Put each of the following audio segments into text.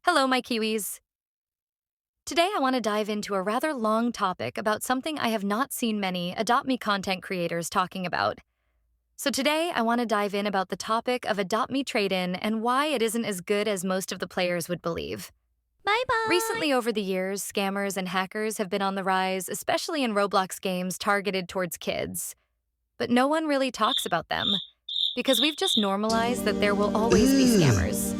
Hello, my Kiwis. Today I want to dive into a rather long topic about something I have not seen many Adopt Me content creators talking about. So today I want to dive in about the topic of Adopt Me trade-in and why it isn't as good as most of the players would believe. Bye-bye. Recently over the years, scammers and hackers have been on the rise, especially in Roblox games targeted towards kids. But no one really talks about them, because we've just normalized that there will always be scammers.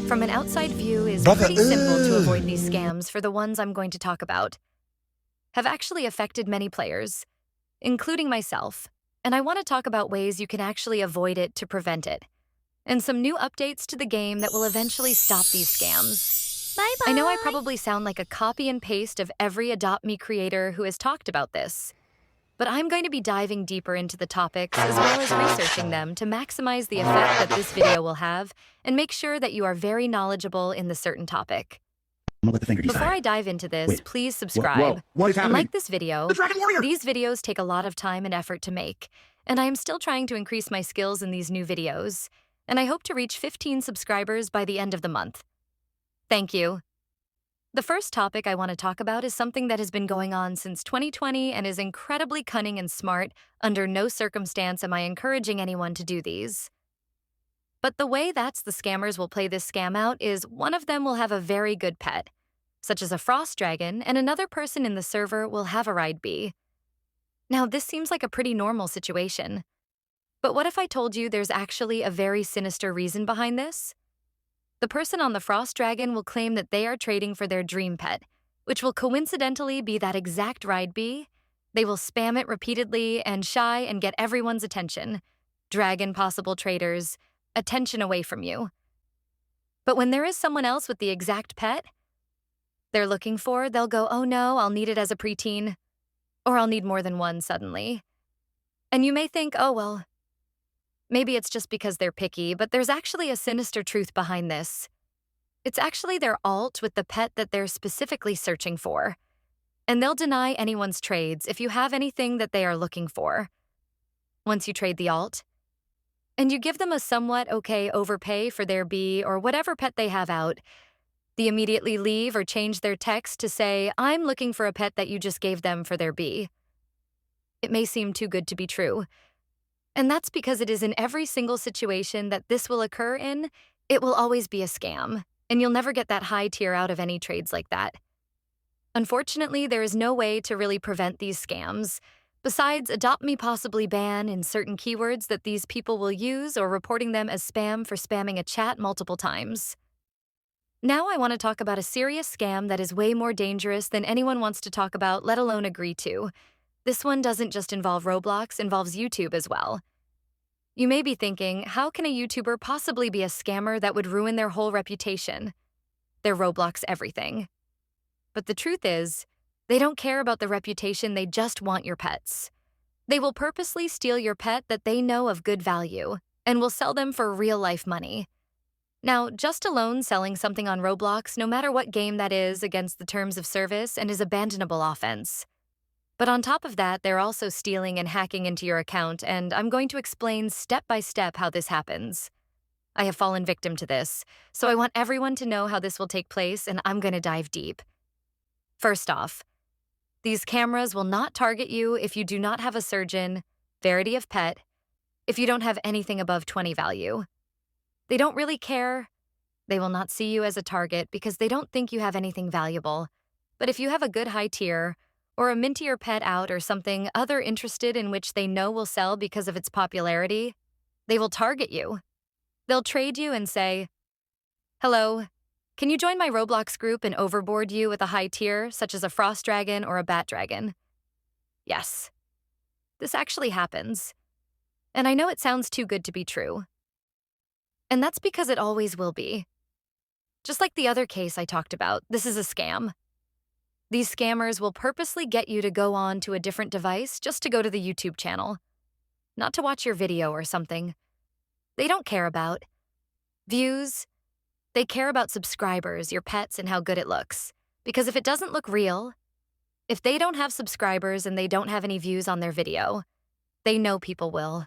From an outside view is Brother, pretty simple to avoid these scams, for the ones I'm going to talk about have actually affected many players, including myself, and I want to talk about ways you can actually avoid it to prevent it, and some new updates to the game that will eventually stop these scams. Bye-bye. I know I probably sound like a copy and paste of every Adopt Me creator who has talked about this, but I'm going to be diving deeper into the topics as well as researching them to maximize the effect that this video will have and make sure that you are very knowledgeable in the certain topic. I'm gonna let the finger decide. Before I dive into this, Wait. please Whoa, subscribe. what is And happening? like this video. The Dragon Warrior! These videos take a lot of time and effort to make, and I am still trying to increase my skills in these new videos, and I hope to reach 15 subscribers by the end of the month. Thank you. The first topic I want to talk about is something that has been going on since 2020 and is incredibly cunning and smart. Under no circumstance am I encouraging anyone to do these. But the way the scammers will play this scam out is one of them will have a very good pet, such as a frost dragon, and another person in the server will have a ride bee. Now, this seems like a pretty normal situation. But what if I told you there's actually a very sinister reason behind this? The person on the frost dragon will claim that they are trading for their dream pet, which will coincidentally be that exact ride bee. They will spam it repeatedly and shy and get everyone's attention. Drag possible traders' attention away from you. But when there is someone else with the exact pet they're looking for, they'll go, oh no, I'll need it as a preteen. Or I'll need more than one suddenly. And you may think, oh well, maybe it's just because they're picky, but there's actually a sinister truth behind this. It's actually their alt with the pet that they're specifically searching for. And they'll deny anyone's trades if you have anything that they are looking for. Once you trade the alt, and you give them a somewhat okay overpay for their bee or whatever pet they have out, they immediately leave or change their text to say, I'm looking for a pet that you just gave them for their bee. It may seem too good to be true. And that's because it is in every single situation that this will occur in, it will always be a scam, and you'll never get that high tier out of any trades like that. Unfortunately, there is no way to really prevent these scams, besides Adopt Me possibly ban in certain keywords that these people will use or reporting them as spam for spamming a chat multiple times. Now I want to talk about a serious scam that is way more dangerous than anyone wants to talk about, let alone agree to. This one doesn't just involve Roblox, involves YouTube as well. You may be thinking, how can a YouTuber possibly be a scammer that would ruin their whole reputation? Their Roblox everything. But the truth is, they don't care about the reputation, they just want your pets. They will purposely steal your pet that they know of good value, and will sell them for real-life money. Now, just alone selling something on Roblox, no matter what game that is, against the terms of service and is abandonable offense. But on top of that, they're also stealing and hacking into your account, and I'm going to explain step by step how this happens. I have fallen victim to this, so I want everyone to know how this will take place, and I'm going to dive deep. First off, these cameras will not target you if you do not have a surgeon, variety of pet, if you don't have anything above 20 value. They don't really care. They will not see you as a target because they don't think you have anything valuable. But if you have a good high tier, or a mintier pet out or something other interested in which they know will sell because of its popularity, they will target you. They'll trade you and say, hello, can you join my Roblox group and overboard you with a high tier, such as a frost dragon or a bat dragon? Yes. This actually happens. And I know it sounds too good to be true. And that's because it always will be. Just like the other case I talked about, this is a scam. These scammers will purposely get you to go on to a different device just to go to the YouTube channel, not to watch your video or something. They don't care about views. They care about subscribers, your pets, and how good it looks. Because if it doesn't look real, if they don't have subscribers and they don't have any views on their video, they know people will.